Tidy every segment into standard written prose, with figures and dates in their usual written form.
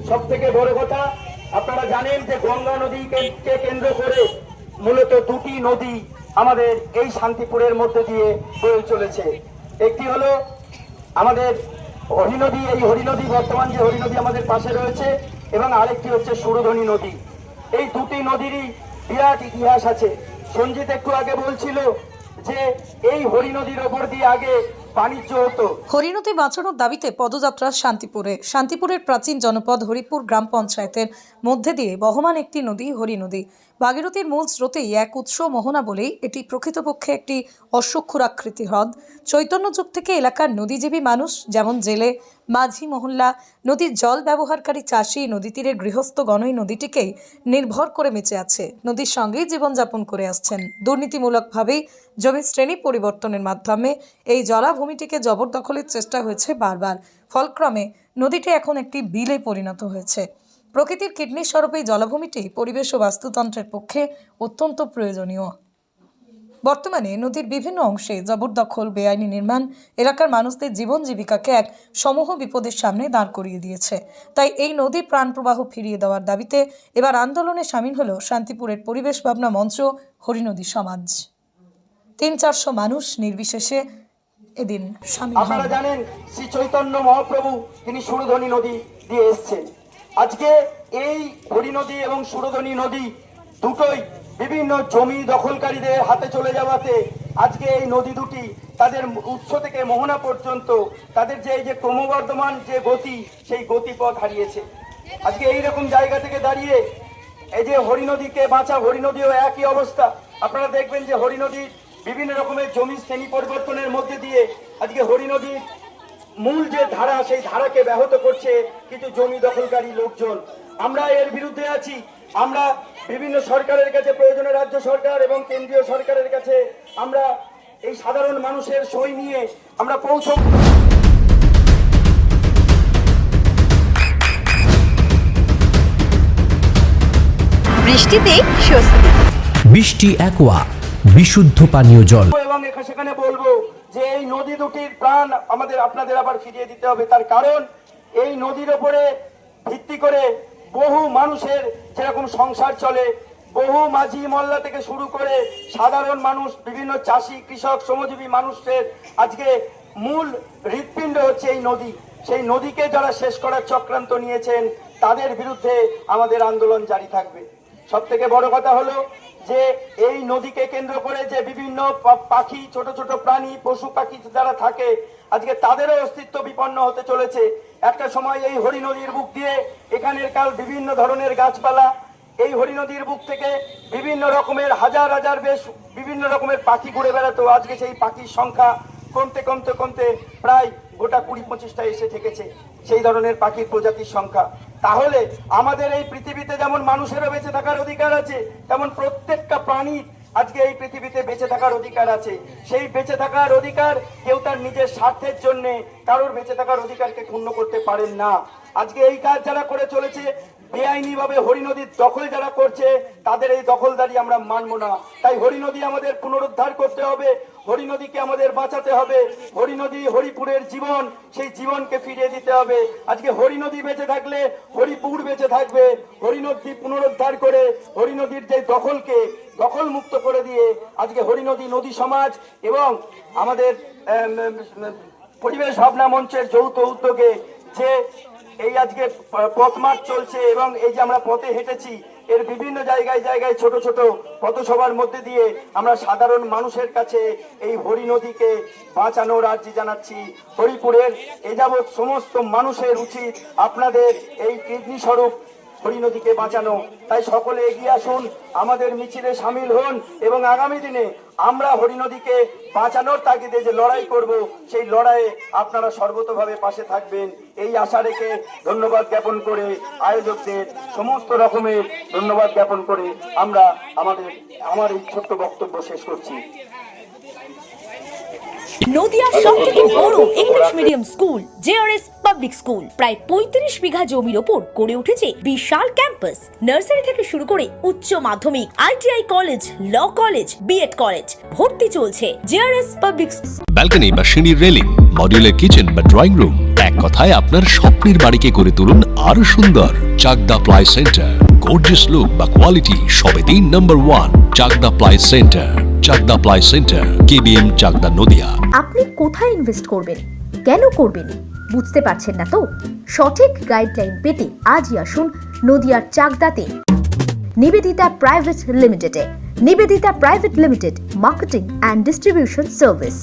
সব থেকে বড় কথা আপনারা জানেন যে গঙ্গা নদীকে কেন্দ্র করে মূলত দুটি নদী আমাদের এই শান্তিপুরের মধ্যে দিয়ে বয়ে চলেছে। একটি হলো আমাদের হরিনদী, এই হরিনদী বর্তমান যে হরিনদী আমাদের পাশে রয়েছে, এবং আরেকটি হচ্ছে সুরধনী নদী। এই দুটি নদীরই বিরাট ইতিহাস আছে। সঞ্জিত একটু আগে বলছিল যে এই হরিনদীর ওপর দিয়ে আগে বাণিজ্য হতো। হরিনদী বাঁচানোর দাবিতে পদযাত্রা শান্তিপুরের প্রাচীন জনপদ হরিপুর গ্রাম পঞ্চায়েতের মধ্যে দিয়ে বহমান একটি নদী হরিনদী। ভাগীরথীর মূল স্রোতেই এক উৎস মোহনা বলেই এটি প্রকৃতপক্ষে একটি অশ্বক্ষুরাকৃতি হ্রদ। চৈতন্য যুগ থেকে এলাকার নদীজীবী মানুষ যেমন জেলে, মাঝি মহল্লা, নদীর জল ব্যবহারকারী চাষি, নদী তীরের গৃহস্থগণ এই নদীটিকেই নির্ভর করে বেঁচে আছে, নদীর সঙ্গেই জীবনযাপন করে আসছেন। দুর্নীতিমূলকভাবেই জমির শ্রেণী পরিবর্তনের মাধ্যমে এই জলাভূমিটিকে জবরদখলের চেষ্টা হয়েছে বারবার। ফলক্রমে নদীটি এখন একটি বিলে পরিণত হয়েছে। প্রকৃতির কিডনি স্বরূপ এই জলাভূমিটি পরিবেশ ও বাস্তুতন্ত্রের পক্ষে অত্যন্ত প্রয়োজনীয়। বর্তমানে নদীর বিভিন্ন অংশে জবরদখল, বেআইনি নির্মাণ এলাকার মানুষদের জীবন জীবিকাকে এক সমূহ বিপদের সামনে দাঁড় করিয়ে দিয়েছে। তাই এই নদীর প্রাণ প্রবাহ ফিরিয়ে দেওয়ার দাবিতে এবার আন্দোলনে সামিল হলো শান্তিপুরের পরিবেশ ভাবনা মঞ্চ, হরিনদী সমাজ। 300-400 মানুষ নির্বিশেষে এদিন সামিল হন। আপনারা জানেন শ্রী চৈতন্য মহাপ্রভু তিনি সুরধনী নদী দিয়ে এসেছেন। আজকে এই হরিনদী এবং সুরধনী নদী দুটোই বিভিন্ন জমি দখলকারীদের হাতে চলে যাওয়াতে আজকে এই নদী দুটি তাদের উৎস থেকে মোহনা পর্যন্ত তাদের যে এই যে ক্রমবর্ধমান যে গতি, সেই গতিপথ হারিয়েছে। আজকে এইরকম জায়গা থেকে দাঁড়িয়ে এই যে হরিনদীকে বাঁচা, হরিনদীও একই অবস্থা। আপনারা দেখবেন যে হরিনদীর বিভিন্ন রকমের জমি শ্রেণী পরিবর্তনের মধ্যে দিয়ে আজকে হরিনদীর মূল যে ধারা, সেই ধারাকে ব্যাহত করছে কিছু জমি দখলকারী লোকজন। আমরা এর বিরুদ্ধে আছি। আমরা বিভিন্ন সরকারের কাছে, প্রয়োজনে রাজ্য সরকার এবং কেন্দ্রীয় সরকারের কাছে আমরা এই সাধারণ মানুষের সই নিয়ে আমরা বৃষ্টিতে স্বস্তি। বৃষ্টি অ্যাকোয়া, বিশুদ্ধ পানীয় জল। এবং সেখানে বলবো যে এই নদী দুটির প্রাণ আপনাদের আবার ফিরিয়ে দিতে হবে। তার কারণ এই নদীর ওপরে ভিত্তি করে বহু মানুষের যেরকম সংসার চলে, বহু মাঝি মহল্লা থেকে শুরু করে সাধারণ মানুষ, বিভিন্ন চাষি, কৃষক, শ্রমজীবী মানুষের আজকে মূল হৃৎপিণ্ড হচ্ছে এই নদী। সেই নদীকে যারা শেষ করার চক্রান্ত নিয়েছেন তাদের বিরুদ্ধে আমাদের আন্দোলন জারি থাকবে। সব থেকে বড় কথা হলো যে এই নদীকে কেন্দ্র করে যে বিভিন্ন পাখি, ছোট ছোট প্রাণী, পশু পাখি যারা থাকে আজকে তাদেরও অস্তিত্ব বিপন্ন হতে চলেছে। একটা সময় এই হরিনদীর বুক দিয়ে এখানের কাল বিভিন্ন ধরনের গাছপালা, এই হরিনদীর বুক থেকে বিভিন্ন রকমের হাজার হাজার বেশ বিভিন্ন রকমের পাখি ঘুরে বেড়াতো। আজকে সেই পাখির সংখ্যা কমতে কমতে কমতে প্রায় গোটা 20-25টা এসে ঠেকেছে সেই ধরনের পাখির প্রজাতির সংখ্যা। তাহলে আমাদের এই পৃথিবীতে যেমন মানুষেরও বেঁচে থাকার অধিকার আছে, তেমন প্রত্যেকটা প্রাণীর আজকে এই পৃথিবীতে বেঁচে থাকার অধিকার আছে। সেই বেঁচে থাকার অধিকার কেউ তার নিজের স্বার্থের জন্য কারোর বেঁচে থাকার অধিকারকে ক্ষুণ্ণ করতে পারেন না। আজকে এই কাজ যারা করে চলেছে, বেআইনি ভাবে হরিনদীর দখল যারা করছে, তাদের এই দখলদারি আমরা মানব না। তাই হরিনদী আমাদের পুনরুদ্ধার করতে হবে, হরিনদীকে আমাদের বাঁচাতে হবে। হরিনদী হরিপুরের জীবন, সেই জীবনকে ফিরিয়ে দিতে হবে। আজকে হরিনদী বেঁচে থাকলে হরিপুর বেঁচে থাকবে। হরিনদী পুনরুদ্ধার করে হরিনদীর যে দখলকে দখল মুক্ত করে দিয়ে আজকে হরিনদী নদী সমাজ এবং আমাদের পরিবেশ ভাবনা মঞ্চের যৌথ উদ্যোগে যে এই আজকে পথমার্চ চলছে এবং এই যে আমরা পথে হেঁটেছি, এর বিভিন্ন জায়গায় জায়গায় ছোট ছোট পথসভার মধ্যে দিয়ে আমরা সাধারণ মানুষের কাছে এই হরিনদীকে বাঁচানোর আর্জি জানাচ্ছি। হরিপুরের এ যাবৎ সমস্ত মানুষের উচিত আপনাদের এই কিডনি স্বরূপ হরিনদীকে বাঁচানো। তাই সকলে এগিয়ে আসুন, আমাদের মিছিলে সামিল হন এবং আগামী দিনে আমরা হরিনদীকে বাঁচানোর তাগিদে যে লড়াই করব, সেই লড়াইয়ে আপনারা সর্বতভাবে পাশে থাকবেন এই আশা রেখে ধন্যবাদ জ্ঞাপন করে, আয়োজকদের সমস্ত রকমের ধন্যবাদ জ্ঞাপন করে আমার এই ছোট্ট বক্তব্য শেষ করছি। নদিয়ার সবথেকে বড় English medium school JRS public school প্রায় 35 বিঘা জমির ওপর গড়ে উঠেছে বিশাল ক্যাম্পাস। নার্সারি থেকে শুরু করে উচ্চ মাধ্যমিক, ITI college, law college, BEd college ভর্তি চলছে। জেআরএস পাবলিক ব্যালকনি বা সিঁড়ির রেলিং, মডিউলার কিচেন বা ড্রয়িং রুম, এক কথায় আপনার স্বপ্নের বাড়িকে করে তুলুন আরো সুন্দর। Chakdah ply centre, gorgeous look বা কোয়ালিটি সবে 3 number 1 Chakdah ply centre. Chakdah ply centre, KBM, Chakdah, Nadia. আপনি কোথায় ইনভেস্ট করবেন, কেন করবেন, বুঝতে পারছেন না তো? সঠিক গাইডলাইন পেতে আজই আসুন নদিয়ার চাকদাতে নিবেদিতা প্রাইভেট লিমিটেডে। Nivedita private limited, marketing and distribution service.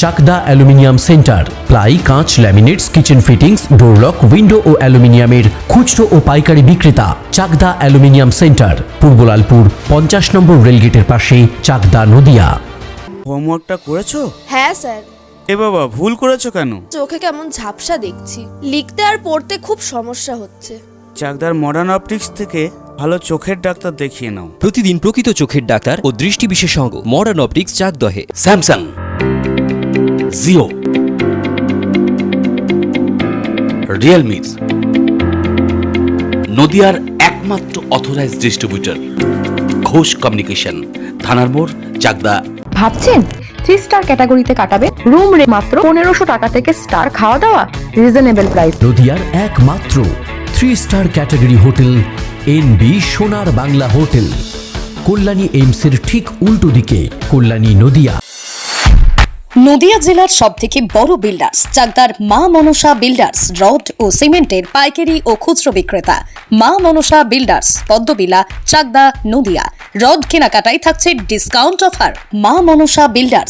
Chakda aluminium centre, ply, কাঁচ, laminates, kitchen fittings, door lock, window ও অ্যালুমিনিয়ামের খুচরো ও পাইকারি বিক্রেতা। Chakda aluminium centre, Purbalalpur 50 number রেলগেটের পাশে, চাকদা, নদিয়া। হোমওয়ার্কটা করেছো? হ্যাঁ স্যার। এ বাবা, ভুল করেছো কেন? চোখে কেমন ঝাপসা দেখছি, লিখতে আর পড়তে খুব সমস্যা হচ্ছে। চাকদার মডার্ন অপটিক্স থেকে ভালো চোখের ডাক্তার দেখিয়ে নাও। প্রতিদিন প্রকৃত চোখের ডাক্তার ও দৃষ্টি বিশেষজ্ঞ মডার্ন অপটিক্স চাকদহে। স্যামসাং, জিও, রিয়েলমি, নদিয়ার একমাত্র অথরাইজড ডিস্ট্রিবিউটর ঘোষ কমিউনিকেশন, থানার মোড়, চাকদা। ভাবছেন 3 স্টার ক্যাটাগরিতে কাটাবে? রুম রে মাত্র 1500 টাকা থেকে স্টার, খাওয়া দাওয়া রিজনেবল প্রাইস। নদিয়ার একমাত্র 3 স্টার ক্যাটাগরি হোটেল এনবি সোনার বাংলা হোটেল, কল্যাণী এইমসের ঠিক উল্টো দিকে, কল্যাণী, নদিয়া। নদিয়া জেলার সবথেকে বড় বিল্ডার্স চাকদার মা মনসা বিল্ডার্স, রড ও সিমেন্টের পাইকারি ও খুচরো বিক্রেতা। মা মনসা বিল্ডার্স, পদ্মবিলা, চাকদা, নদিয়া। রড কেনাকাটায় থাকছে ডিসকাউন্ট অফার। মা মনসা বিল্ডার্স,